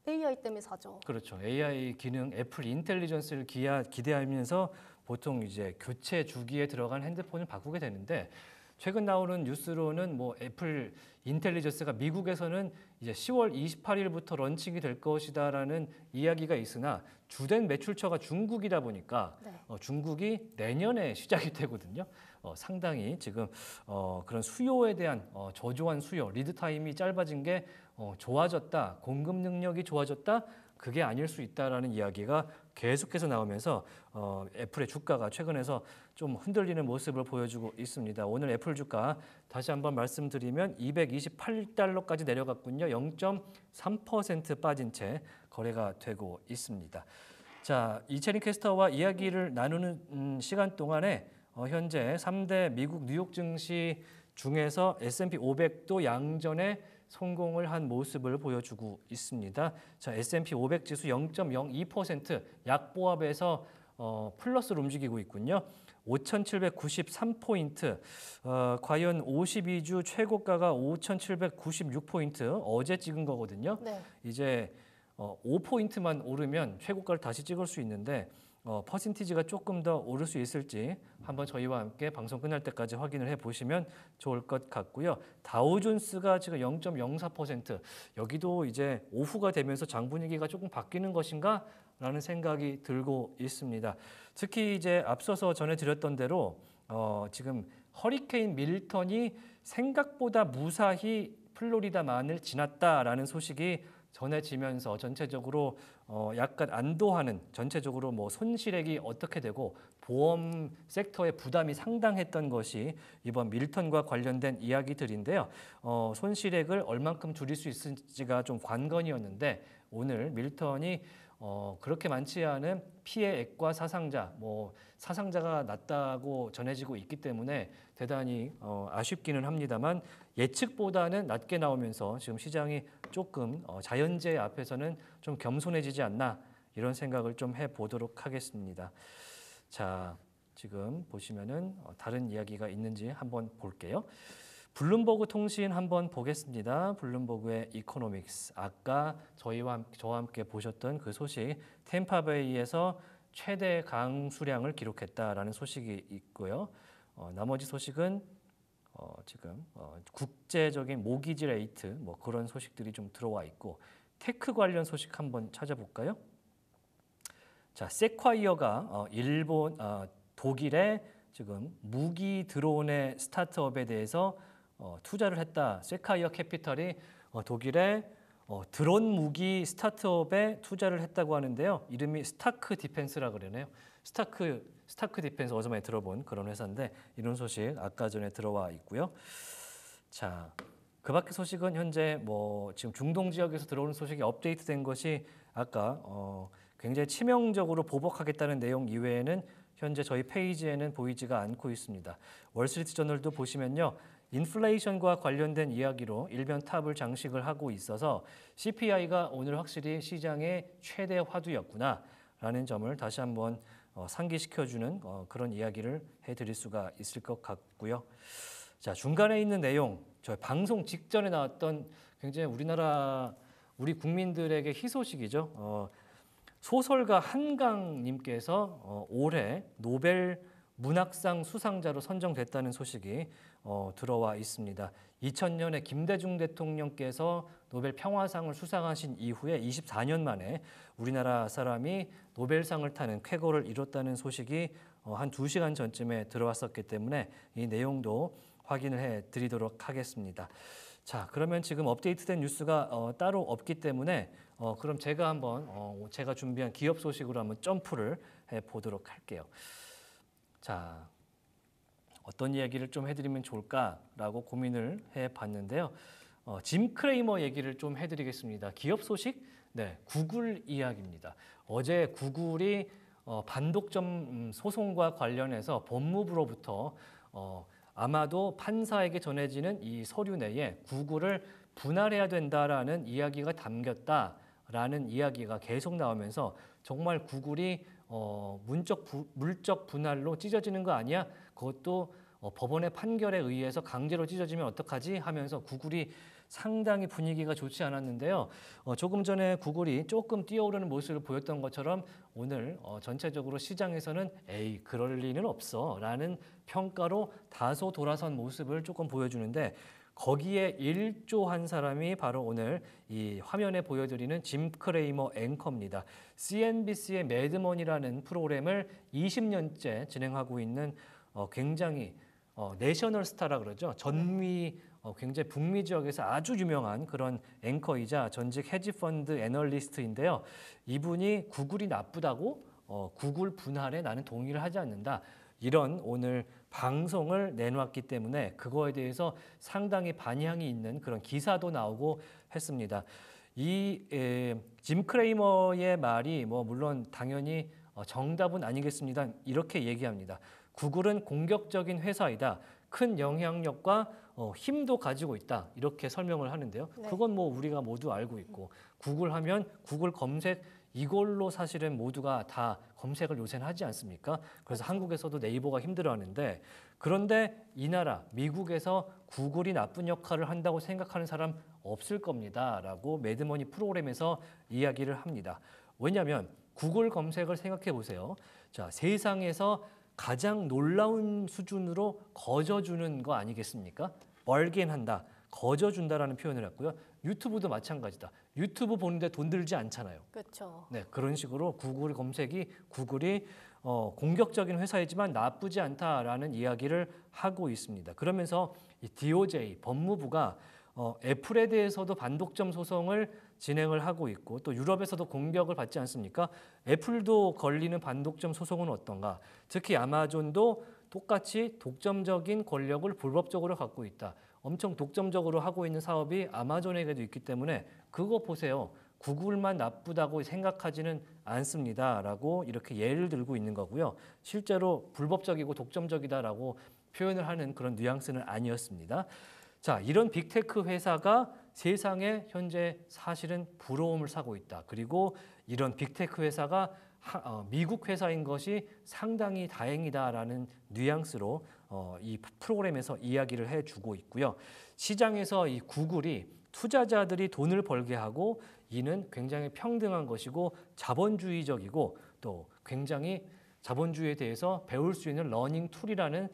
AI 때문에 사죠. 그렇죠. AI 기능, 애플 인텔리전스를 기대하면서 보통 이제 교체 주기에 들어간 핸드폰을 바꾸게 되는데 최근 나오는 뉴스로는 뭐 애플 인텔리전스가 미국에서는 이제 10월 28일부터 런칭이 될 것이다라는 이야기가 있으나 주된 매출처가 중국이다 보니까 네. 중국이 내년에 시작이 되거든요. 상당히 지금 그런 수요에 대한 저조한 수요, 리드 타임이 짧아진 게 좋아졌다, 공급 능력이 좋아졌다. 그게 아닐 수 있다라는 이야기가 계속해서 나오면서 애플의 주가가 최근에서 좀 흔들리는 모습을 보여주고 있습니다. 오늘 애플 주가 다시 한번 말씀드리면 228달러까지 내려갔군요. 0.3% 빠진 채 거래가 되고 있습니다. 자, 이채린 캐스터와 이야기를 나누는 시간 동안에 현재 3대 미국 뉴욕 증시 중에서 S&P 500도 양전에 성공을 한 모습을 보여주고 있습니다. 자, S&P 500 지수 0.02% 약보합에서 플러스로 움직이고 있군요. 5,793포인트. 과연 52주 최고가가 5,796포인트 어제 찍은 거거든요. 네. 이제 5포인트만 오르면 최고가를 다시 찍을 수 있는데 퍼센티지가 조금 더 오를 수 있을지 한번 저희와 함께 방송 끝날 때까지 확인을 해보시면 좋을 것 같고요. 다우존스가 지금 0.04%, 여기도 이제 오후가 되면서 장 분위기가 조금 바뀌는 것인가 라는 생각이 들고 있습니다. 특히 이제 앞서서 전해드렸던 대로 지금 허리케인 밀턴이 생각보다 무사히 플로리다만을 지났다라는 소식이 전해지면서 전체적으로 약간 안도하는, 전체적으로 뭐 손실액이 어떻게 되고 보험 섹터의 부담이 상당했던 것이 이번 밀턴과 관련된 이야기들인데요. 손실액을 얼만큼 줄일 수 있을지가 좀 관건이었는데 오늘 밀턴이 그렇게 많지 않은 피해액과 사상자, 뭐 사상자가 낮다고 전해지고 있기 때문에 대단히 아쉽기는 합니다만 예측보다는 낮게 나오면서 지금 시장이 조금 자연재해 앞에서는 좀 겸손해지지 않나 이런 생각을 좀 해보도록 하겠습니다. 자, 지금 보시면은 다른 이야기가 있는지 한번 볼게요. 블룸버그 통신 한번 보겠습니다. 블룸버그의 이코노믹스. 아까 저와 함께 보셨던 그 소식, 템파베이에서 최대 강수량을 기록했다라는 소식이 있고요. 나머지 소식은 지금 국제적인 모기지 레이트 뭐 그런 소식들이 좀 들어와 있고 테크 관련 소식 한번 찾아볼까요? 자, 세콰이어가 독일의 지금 무기 드론의 스타트업에 대해서 투자를 했다. 세콰이어 캐피털이 독일의 드론 무기 스타트업에 투자를 했다고 하는데요. 이름이 스타크 디펜스라 그러네요. 스타크 디펜스 어제 많이 들어본 그런 회사인데 이런 소식 아까 전에 들어와 있고요. 자, 그 밖의 소식은 현재 뭐 지금 중동 지역에서 들어오는 소식이 업데이트된 것이 아까 굉장히 치명적으로 보복하겠다는 내용 이외에는 현재 저희 페이지에는 보이지가 않고 있습니다. 월스트리트 저널도 보시면요. 인플레이션과 관련된 이야기로 일면 탑을 장식을 하고 있어서 CPI가 오늘 확실히 시장의 최대 화두였구나라는 점을 다시 한번 상기시켜주는 그런 이야기를 해드릴 수가 있을 것 같고요. 자, 중간에 있는 내용, 저 방송 직전에 나왔던 굉장히 우리 국민들에게 희소식이죠. 소설가 한강님께서 올해 노벨 문학상 수상자로 선정됐다는 소식이 들어와 있습니다. 2000년에 김대중 대통령께서 노벨 평화상을 수상하신 이후에 24년 만에 우리나라 사람이 노벨상을 타는 쾌거를 이뤘다는 소식이 한 2시간 전쯤에 들어왔었기 때문에 이 내용도 확인을 해드리도록 하겠습니다. 자, 그러면 지금 업데이트된 뉴스가 따로 없기 때문에 그럼 제가 한번 제가 준비한 기업 소식으로 한번 점프를 해보도록 할게요. 자, 어떤 이야기를 좀 해드리면 좋을까라고 고민을 해봤는데요. 짐 크레이머 얘기를 좀 해드리겠습니다. 기업 소식? 네, 구글 이야기입니다. 어제 구글이 반독점 소송과 관련해서 법무부로부터 아마도 판사에게 전해지는 이 서류 내에 구글을 분할해야 된다라는 이야기가 담겼다라는 이야기가 계속 나오면서 정말 구글이 물적 분할로 찢어지는 거 아니야? 그것도 법원의 판결에 의해서 강제로 찢어지면 어떡하지? 하면서 구글이 상당히 분위기가 좋지 않았는데요. 조금 전에 구글이 조금 뛰어오르는 모습을 보였던 것처럼 오늘 전체적으로 시장에서는 에이 그럴 리는 없어 라는 평가로 다소 돌아선 모습을 조금 보여주는데 거기에 일조한 사람이 바로 오늘 이 화면에 보여드리는 짐 크레이머 앵커입니다. CNBC의 매드먼이라는 프로그램을 20년째 진행하고 있는 굉장히 내셔널 스타라 그러죠. 전미 굉장히 북미 지역에서 아주 유명한 그런 앵커이자 전직 헤지펀드 애널리스트인데요. 이분이 구글이 나쁘다고 구글 분할에 나는 동의를 하지 않는다. 이런 오늘 방송을 내놓았기 때문에 그거에 대해서 상당히 반향이 있는 그런 기사도 나오고 했습니다. 짐 크레이머의 말이 물론 당연히 정답은 아니겠습니다. 이렇게 얘기합니다. 구글은 공격적인 회사이다. 큰 영향력과 힘도 가지고 있다. 이렇게 설명을 하는데요. 네. 그건 우리가 모두 알고 있고 구글 하면 구글 검색 이걸로 사실은 모두가 다 검색을 요새는 하지 않습니까? 그래서 한국에서도 네이버가 힘들어하는데 그런데 이 나라 미국에서 구글이 나쁜 역할을 한다고 생각하는 사람 없을 겁니다. 라고 매드머니 프로그램에서 이야기를 합니다. 왜냐하면 구글 검색을 생각해 보세요. 자, 세상에서 가장 놀라운 수준으로 거저주는 거 아니겠습니까? 벌겐한다, 거저준다라는 표현을 했고요. 유튜브도 마찬가지다. 유튜브 보는데 돈 들지 않잖아요. 그렇죠. 네, 그런 식으로 구글 검색이 구글이 공격적인 회사이지만 나쁘지 않다라는 이야기를 하고 있습니다. 그러면서 이 DOJ 법무부가 애플에 대해서도 반독점 소송을 진행을 하고 있고 또 유럽에서도 공격을 받지 않습니까? 애플도 걸리는 반독점 소송은 어떤가? 특히 아마존도 똑같이 독점적인 권력을 불법적으로 갖고 있다. 엄청 독점적으로 하고 있는 사업이 아마존에게도 있기 때문에 그거 보세요. 구글만 나쁘다고 생각하지는 않습니다라고 이렇게 예를 들고 있는 거고요. 실제로 불법적이고 독점적이다라고 표현을 하는 그런 뉘앙스는 아니었습니다. 자, 이런 빅테크 회사가 세상에 현재 사실은 부러움을 사고 있다. 그리고 이런 빅테크 회사가 미국 회사인 것이 상당히 다행이다라는 뉘앙스로 이 프로그램에서 이야기를 해주고 있고요. 시장에서 이 구글이 투자자들이 돈을 벌게 하고 이는 굉장히 평등한 것이고 자본주의적이고 또 굉장히 자본주의에 대해서 배울 수 있는 러닝 툴이라는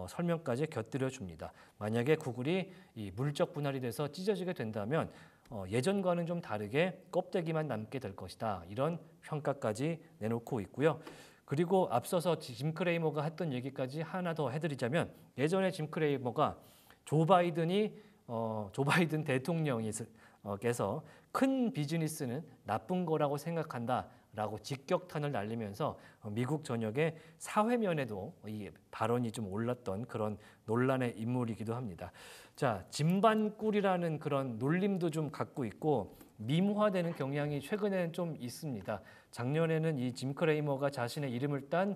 설명까지 곁들여 줍니다. 만약에 구글이 이 물적 분할이 돼서 찢어지게 된다면 예전과는 좀 다르게 껍데기만 남게 될 것이다. 이런 평가까지 내놓고 있고요. 그리고 앞서서 짐 크레이머가 했던 얘기까지 하나 더 해드리자면 예전에 짐 크레이머가 조 바이든 대통령께서 큰 비즈니스는 나쁜 거라고 생각한다라고 직격탄을 날리면서 미국 전역의 사회면에도 이 발언이 좀 올랐던 그런 논란의 인물이기도 합니다. 자, 짐반꿀이라는 그런 놀림도 좀 갖고 있고 밈화되는 경향이 최근에는 좀 있습니다. 작년에는 이 짐 크레이머가 자신의 이름을 딴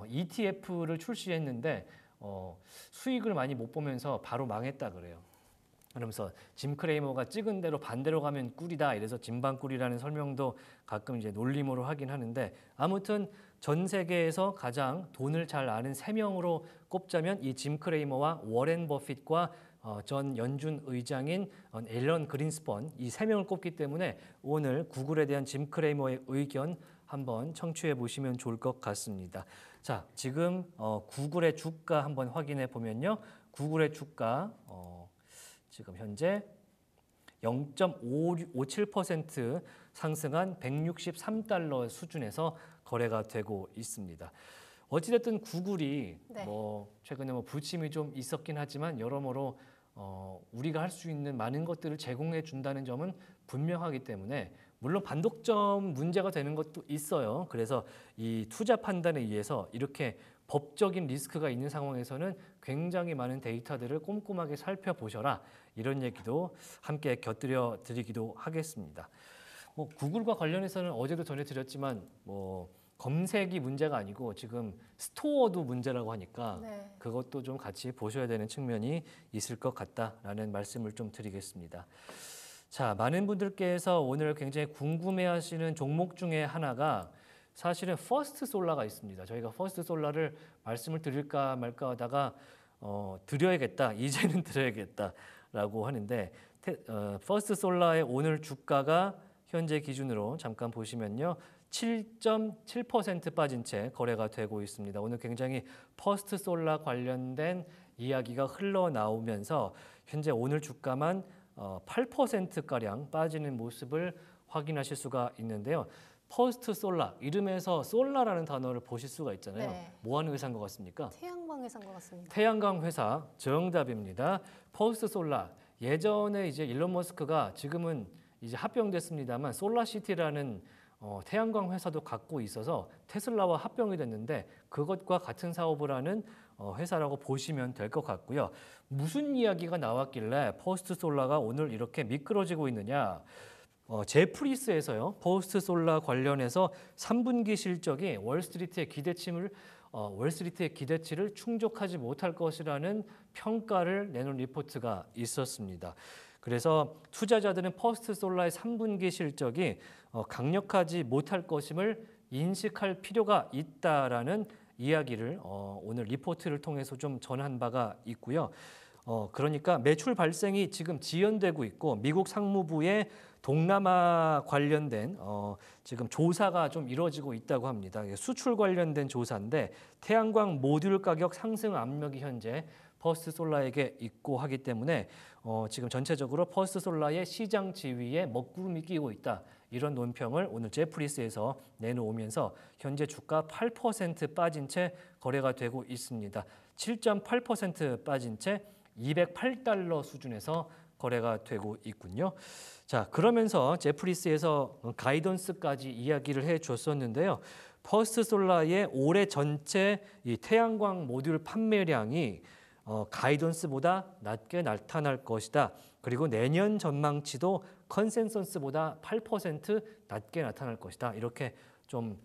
ETF를 출시했는데 수익을 많이 못 보면서 바로 망했다 그래요. 그러면서 짐 크레이머가 찍은 대로 반대로 가면 꿀이다. 이래서 짐반꿀이라는 설명도 가끔 이제 놀림으로 하긴 하는데 아무튼 전 세계에서 가장 돈을 잘 아는 세 명으로 꼽자면 이 짐 크레이머와 워렌 버핏과 전 연준 의장인 앨런 그린스펀 이 세 명을 꼽기 때문에 오늘 구글에 대한 짐 크레이머의 의견 한번 청취해 보시면 좋을 것 같습니다. 자, 지금 구글의 주가 한번 확인해 보면요. 구글의 주가 지금 현재 0.57% 상승한 163달러 수준에서 거래가 되고 있습니다. 어찌됐든 구글이 네. 최근에 부침이 좀 있었긴 하지만 여러모로 우리가 할 수 있는 많은 것들을 제공해 준다는 점은 분명하기 때문에 물론 반독점 문제가 되는 것도 있어요. 그래서 이 투자 판단에 의해서 이렇게 법적인 리스크가 있는 상황에서는 굉장히 많은 데이터들을 꼼꼼하게 살펴보셔라. 이런 얘기도 함께 곁들여 드리기도 하겠습니다. 구글과 관련해서는 어제도 전해드렸지만 검색이 문제가 아니고 지금 스토어도 문제라고 하니까 네. 그것도 좀 같이 보셔야 되는 측면이 있을 것 같다라는 말씀을 좀 드리겠습니다. 자, 많은 분들께서 오늘 굉장히 궁금해하시는 종목 중에 하나가 사실은 퍼스트 솔라가 있습니다. 저희가 퍼스트 솔라를 말씀을 드릴까 말까 하다가 드려야겠다. 이제는 드려야겠다라고 하는데 퍼스트 솔라의 오늘 주가가 현재 기준으로 잠깐 보시면요. 7.7% 빠진 채 거래가 되고 있습니다. 오늘 굉장히 퍼스트 솔라 관련된 이야기가 흘러나오면서 현재 오늘 주가만 8%가량 빠지는 모습을 확인하실 수가 있는데요. 퍼스트 솔라, 이름에서 솔라라는 단어를 보실 수가 있잖아요. 네. 뭐 하는 회사인 것 같습니까? 태양광 회사인 것 같습니다. 태양광 회사 정답입니다. 퍼스트 솔라. 예전에 이제 일론 머스크가 지금은 이제 합병됐습니다만 솔라시티라는 태양광 회사도 갖고 있어서 테슬라와 합병이 됐는데 그것과 같은 사업을 하는 회사라고 보시면 될 것 같고요. 무슨 이야기가 나왔길래 퍼스트 솔라가 오늘 이렇게 미끄러지고 있느냐? 제프리스에서요. 퍼스트 솔라 관련해서 3분기 실적이 월스트리트의 기대치를 충족하지 못할 것이라는 평가를 내놓은 리포트가 있었습니다. 그래서 투자자들은 퍼스트 솔라의 3분기 실적이 강력하지 못할 것임을 인식할 필요가 있다라는 이야기를 오늘 리포트를 통해서 좀 전한 바가 있고요. 그러니까 매출 발생이 지금 지연되고 있고 미국 상무부의 동남아 관련된 지금 조사가 좀 이루어지고 있다고 합니다. 수출 관련된 조사인데 태양광 모듈 가격 상승 압력이 현재 퍼스트 솔라에게 있고 하기 때문에 지금 전체적으로 퍼스트 솔라의 시장 지위에 먹구름이 끼고 있다. 이런 논평을 오늘 제프리스에서 내놓으면서 현재 주가 8% 빠진 채 거래가 되고 있습니다. 7.8% 빠진 채 $208 수준에서 거래가 되고 있군요. 자, 그러면서 제프리스에서 가이던스까지 이야기를 해 줬었는데요. 퍼스트 솔라의 올해 전체 이 태양광 모듈 판매량이 가이던스보다 낮게 나타날 것이다. 그리고 내년 전망치도 컨센서스보다 8% 낮게 나타날 것이다. 이렇게 좀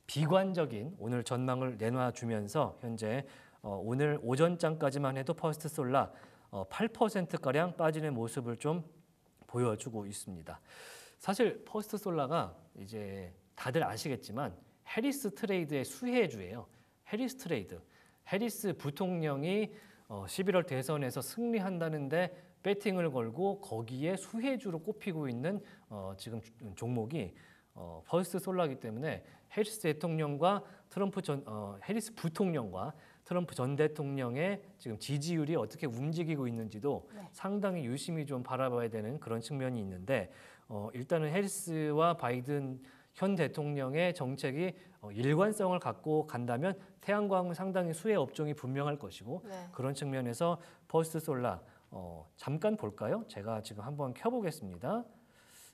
비관적인 오늘 전망을 내놔주면서 현재 오늘 오전장까지만 해도 퍼스트 솔라 8%가량 빠지는 모습을 좀 보여주고 있습니다. 사실 퍼스트 솔라가 이제 다들 아시겠지만 해리스 트레이드의 수혜주예요. 해리스 트레이드. 해리스 부통령이 11월 대선에서 승리한다는데 배팅을 걸고 거기에 수혜주로 꼽히고 있는 지금 종목이 퍼스트 솔라이기 때문에 해리스 대통령과 해리스 부통령과 트럼프 전 대통령의 지금 지지율이 어떻게 움직이고 있는지도 상당히 유심히 좀 바라봐야 되는 그런 측면이 있는데 일단은 해리스와 바이든 현 대통령의 정책이 일관성을 갖고 간다면 태양광은 상당히 수혜 업종이 분명할 것이고 그런 측면에서 퍼스트 솔라 잠깐 볼까요? 제가 지금 한번 켜보겠습니다.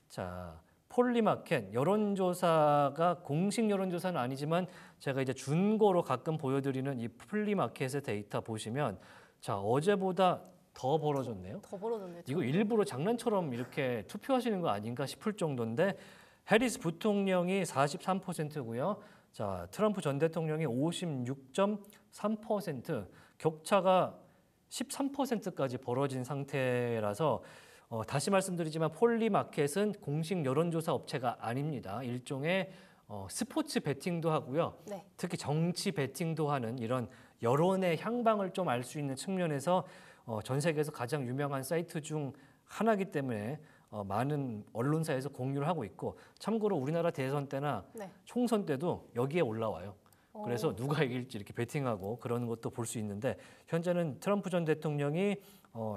자, 폴리마켓 여론조사가 공식 여론조사는 아니지만 제가 이제 준거로 가끔 보여드리는 이 폴리마켓의 데이터 보시면 자 어제보다 더 벌어졌네요. 더 벌어졌네요. 이거 일부러 장난처럼 이렇게 투표하시는 거 아닌가 싶을 정도인데 해리스 부통령이 43%고요. 자 트럼프 전 대통령이 56.3% 격차가 13%까지 벌어진 상태라서 다시 말씀드리지만 폴리마켓은 공식 여론조사 업체가 아닙니다. 일종의 스포츠 베팅도 하고요. 특히 정치 베팅도 하는 이런 여론의 향방을 좀 알 수 있는 측면에서 전 세계에서 가장 유명한 사이트 중 하나이기 때문에 많은 언론사에서 공유를 하고 있고 참고로 우리나라 대선 때나 총선 때도 여기에 올라와요. 그래서 누가 이길지 이렇게 베팅하고 그런 것도 볼 수 있는데 현재는 트럼프 전 대통령이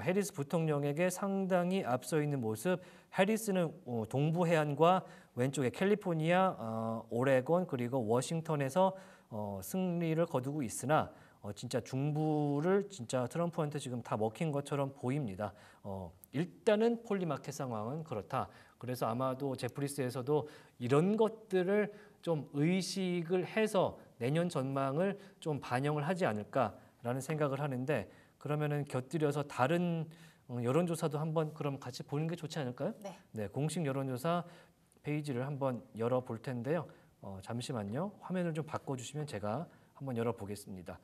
해리스 부통령에게 상당히 앞서 있는 모습. 해리스는 동부 해안과 왼쪽에 캘리포니아, 오레곤 그리고 워싱턴에서 승리를 거두고 있으나 진짜 중부를 진짜 트럼프한테 지금 다 먹힌 것처럼 보입니다. 일단은 폴리마켓 상황은 그렇다. 그래서 아마도 제프리스에서도 이런 것들을 좀 의식을 해서 내년 전망을 좀 반영을 하지 않을까라는 생각을 하는데 그러면은 곁들여서 다른 여론조사도 한번 그럼 같이 보는 게 좋지 않을까요? 네, 공식 여론조사 페이지를 한번 열어볼 텐데요. 잠시만요. 화면을 좀 바꿔주시면 제가 한번 열어보겠습니다.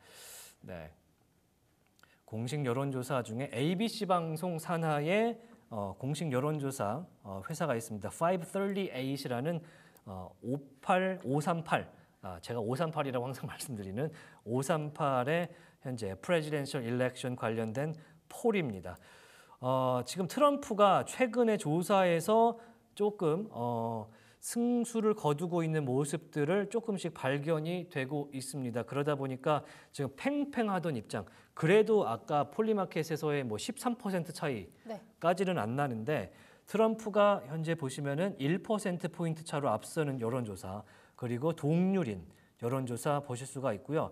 네, 공식 여론조사 중에 ABC 방송 산하의 공식 여론조사 회사가 있습니다. 538이라는 538 제가 538이라고 항상 말씀드리는 538의 현재 프레지던셜 일렉션 관련된 폴입니다. 지금 트럼프가 최근의 조사에서 조금 승수를 거두고 있는 모습들을 조금씩 발견이 되고 있습니다. 그러다 보니까 지금 팽팽하던 입장, 그래도 아까 폴리마켓에서의 뭐 13% 차이까지는 안 나는데 트럼프가 현재 보시면은 1%포인트 차로 앞서는 여론조사, 그리고 동률인 여론조사 보실 수가 있고요.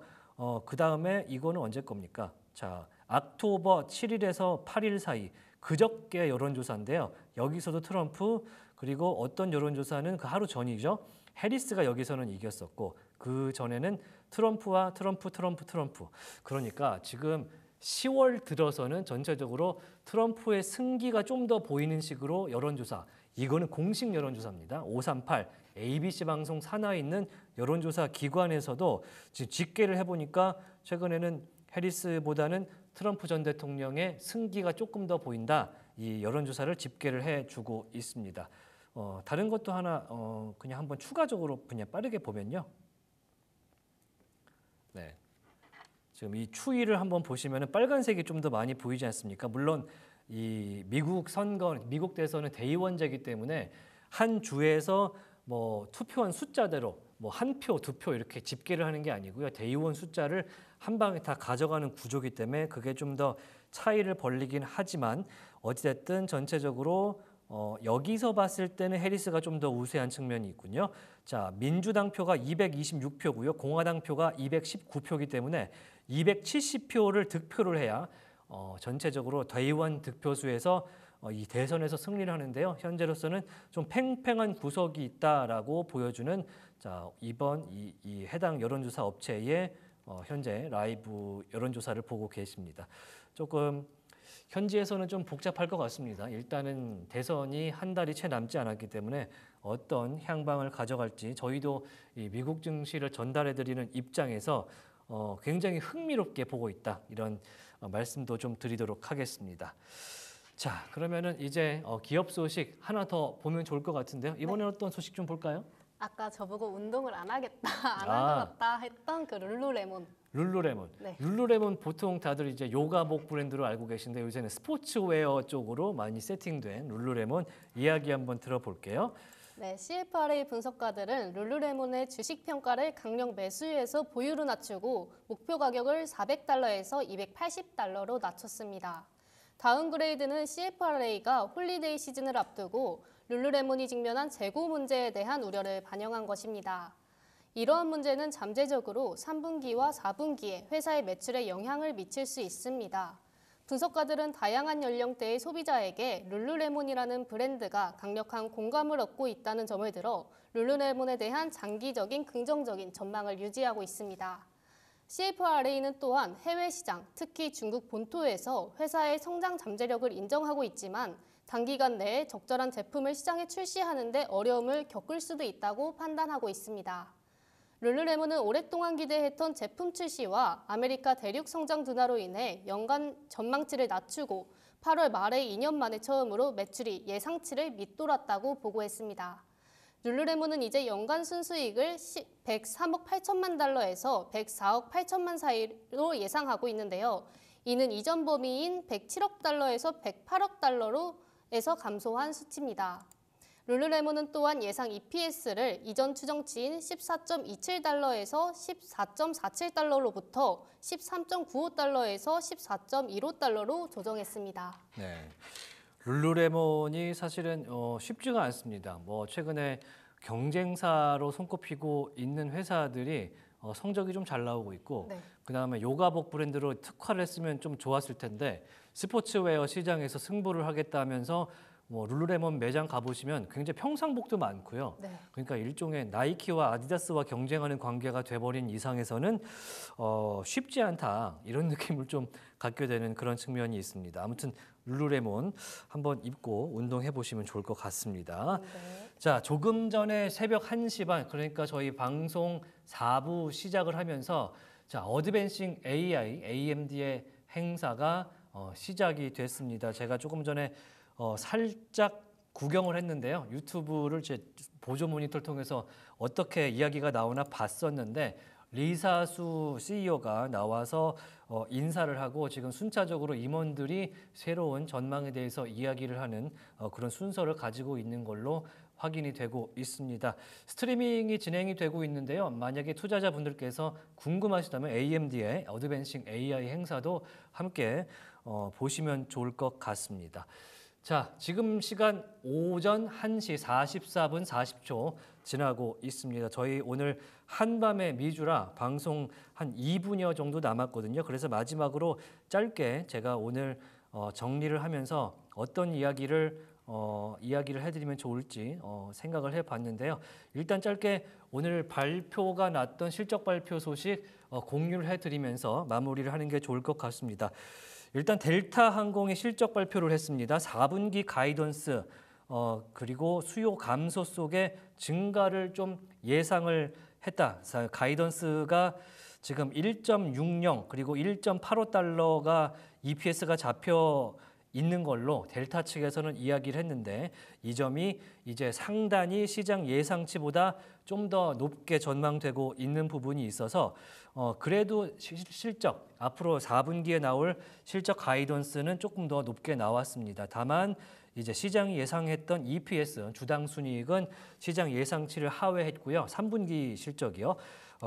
그 다음에 이거는 언제 겁니까? 자, 옥토버 7일에서 8일 사이 그저께 여론조사인데요. 여기서도 트럼프, 그리고 어떤 여론조사는 그 하루 전이죠. 해리스가 여기서는 이겼었고 그 전에는 트럼프와 트럼프. 그러니까 지금 10월 들어서는 전체적으로 트럼프의 승기가 좀 더 보이는 식으로 여론조사, 이거는 공식 여론조사입니다. 538 ABC 방송 산하에 있는 여론조사 기관에서도 지금 집계를 해보니까 최근에는 해리스보다는 트럼프 전 대통령의 승기가 조금 더 보인다. 이 여론조사를 집계를 해주고 있습니다. 다른 것도 하나 그냥 한번 추가적으로 그냥 빠르게 보면요. 네. 지금 이 추이를 한번 보시면 빨간색이 좀 더 많이 보이지 않습니까? 물론 이 미국 선거, 미국 대선은 대의원제이기 때문에 한 주에서 뭐 투표한 숫자대로 뭐 한 표, 두 표 이렇게 집계를 하는 게 아니고요. 대의원 숫자를 한 방에 다 가져가는 구조이기 때문에 그게 좀 더 차이를 벌리긴 하지만 어찌됐든 전체적으로 여기서 봤을 때는 해리스가 좀 더 우세한 측면이 있군요. 자, 민주당 표가 226표고요. 공화당 표가 219표이기 때문에 270표를 득표를 해야 전체적으로 대의원 득표수에서 이 대선에서 승리를 하는데요. 현재로서는 좀 팽팽한 구석이 있다라고 보여주는 자, 이번 이 해당 여론조사 업체의 현재 라이브 여론조사를 보고 계십니다. 조금 현지에서는 좀 복잡할 것 같습니다. 일단은 대선이 한 달이 채 남지 않았기 때문에 어떤 향방을 가져갈지 저희도 이 미국 증시를 전달해드리는 입장에서 굉장히 흥미롭게 보고 있다. 이런 말씀도 좀 드리도록 하겠습니다. 자, 그러면은 이제 기업 소식 하나 더 보면 좋을 것 같은데요. 이번엔 어떤 소식 좀 볼까요? 아까 저보고 운동을 안 하겠다, 안 할 것 같다 했던 그 룰루레몬. 네. 룰루레몬 보통 다들 이제 요가복 브랜드로 알고 계신데 요새는 스포츠웨어 쪽으로 많이 세팅된 룰루레몬 이야기 한번 들어볼게요. 네, CFRA 분석가들은 룰루레몬의 주식 평가를 강력 매수에서 보유로 낮추고 목표 가격을 400달러에서 280달러로 낮췄습니다. 다운그레이드는 CFRA가 홀리데이 시즌을 앞두고 룰루레몬이 직면한 재고 문제에 대한 우려를 반영한 것입니다. 이러한 문제는 잠재적으로 3분기와 4분기에 회사의 매출에 영향을 미칠 수 있습니다. 분석가들은 다양한 연령대의 소비자에게 룰루레몬이라는 브랜드가 강력한 공감을 얻고 있다는 점을 들어 룰루레몬에 대한 장기적인 긍정적인 전망을 유지하고 있습니다. CFRA는 또한 해외 시장, 특히 중국 본토에서 회사의 성장 잠재력을 인정하고 있지만 단기간 내에 적절한 제품을 시장에 출시하는 데 어려움을 겪을 수도 있다고 판단하고 있습니다. 룰루레몬은 오랫동안 기대했던 제품 출시와 아메리카 대륙 성장 둔화로 인해 연간 전망치를 낮추고 8월 말에 2년 만에 처음으로 매출이 예상치를 밑돌았다고 보고했습니다. 룰루레몬은 이제 연간 순수익을 103억 8천만 달러에서 104억 8천만 사이로 예상하고 있는데요. 이는 이전 범위인 107억 달러에서 108억 달러로에서 감소한 수치입니다. 룰루레몬은 또한 예상 EPS를 이전 추정치인 14.27달러에서 14.47달러로부터 13.95달러에서 14.15달러로 조정했습니다. 네, 룰루레몬이 사실은 쉽지가 않습니다. 뭐 최근에 경쟁사로 손꼽히고 있는 회사들이 성적이 좀 잘 나오고 있고 네. 그다음에 요가복 브랜드로 특화를 했으면 좀 좋았을 텐데 스포츠웨어 시장에서 승부를 하겠다 하면서 뭐 룰루레몬 매장 가보시면 굉장히 평상복도 많고요. 네. 그러니까 일종의 나이키와 아디다스와 경쟁하는 관계가 돼버린 이상에서는 쉽지 않다 이런 느낌을 좀 갖게 되는 그런 측면이 있습니다. 아무튼 룰루레몬 한번 입고 운동해 보시면 좋을 것 같습니다. 네. 자, 조금 전에 새벽 1시 반 그러니까 저희 방송 4부 시작을 하면서 자, 어드밴싱 AI AMD의 행사가 시작이 됐습니다. 제가 조금 전에 살짝 구경을 했는데요. 유튜브를 제 보조 모니터를 통해서 어떻게 이야기가 나오나 봤었는데 리사수 CEO가 나와서 인사를 하고 지금 순차적으로 임원들이 새로운 전망에 대해서 이야기를 하는 그런 순서를 가지고 있는 걸로 확인이 되고 있습니다. 스트리밍이 진행이 되고 있는데요. 만약에 투자자분들께서 궁금하시다면 AMD의 어드밴싱 AI 행사도 함께 보시면 좋을 것 같습니다. 자, 지금 시간 오전 1시 44분 40초 지나고 있습니다. 저희 오늘 한밤의 미주라 방송 한 2분여 정도 남았거든요. 그래서 마지막으로 짧게 제가 오늘 정리를 하면서 어떤 이야기를 해드리면 좋을지 생각을 해봤는데요. 일단 짧게 오늘 발표가 났던 실적 발표 소식 공유를 해드리면서 마무리를 하는 게 좋을 것 같습니다. 일단 델타 항공이 실적 발표를 했습니다. 4분기 가이던스 그리고 수요 감소 속에 증가를 좀 예상을 했다. 가이던스가 지금 1.60 그리고 1.85달러가 EPS가 잡혀 있는 걸로 델타 측에서는 이야기를 했는데 이 점이 이제 상단이 시장 예상치보다 좀 더 높게 전망되고 있는 부분이 있어서 그래도 실적 앞으로 4분기에 나올 실적 가이던스는 조금 더 높게 나왔습니다. 다만 이제 시장이 예상했던 EPS 주당 순이익은 시장 예상치를 하회했고요. 3분기 실적이요.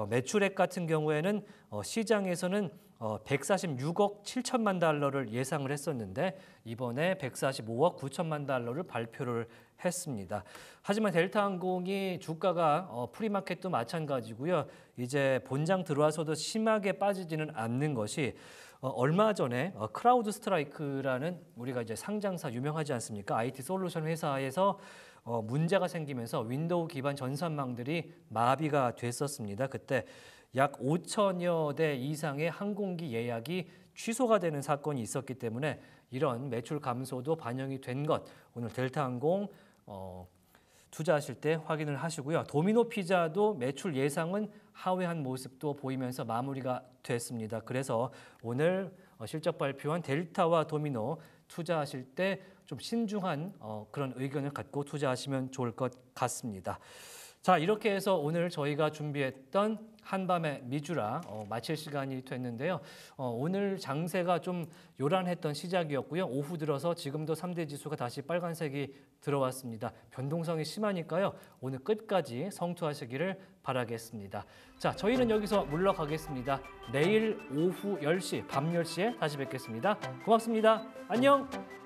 매출액 같은 경우에는 시장에서는 146억 7천만 달러를 예상을 했었는데 이번에 145억 9천만 달러를 발표를 했습니다. 하지만 델타항공이 주가가 프리마켓도 마찬가지고요. 이제 본장 들어와서도 심하게 빠지지는 않는 것이 얼마 전에 크라우드 스트라이크라는 우리가 이제 상장사 유명하지 않습니까? IT 솔루션 회사에서 문제가 생기면서 윈도우 기반 전산망들이 마비가 됐었습니다. 그때 약 5천여 대 이상의 항공기 예약이 취소가 되는 사건이 있었기 때문에 이런 매출 감소도 반영이 된 것 오늘 델타항공 투자하실 때 확인을 하시고요. 도미노 피자도 매출 예상은 하회한 모습도 보이면서 마무리가 됐습니다. 그래서 오늘 실적 발표한 델타와 도미노 투자하실 때 좀 신중한 그런 의견을 갖고 투자하시면 좋을 것 같습니다. 자, 이렇게 해서 오늘 저희가 준비했던 한밤의 미주라 마칠 시간이 됐는데요. 오늘 장세가 좀 요란했던 시작이었고요. 오후 들어서 지금도 3대 지수가 다시 빨간색이 들어왔습니다. 변동성이 심하니까요. 오늘 끝까지 성투하시기를 바라겠습니다. 자, 저희는 여기서 물러가겠습니다. 내일 오후 10시, 밤 10시에 다시 뵙겠습니다. 고맙습니다. 안녕!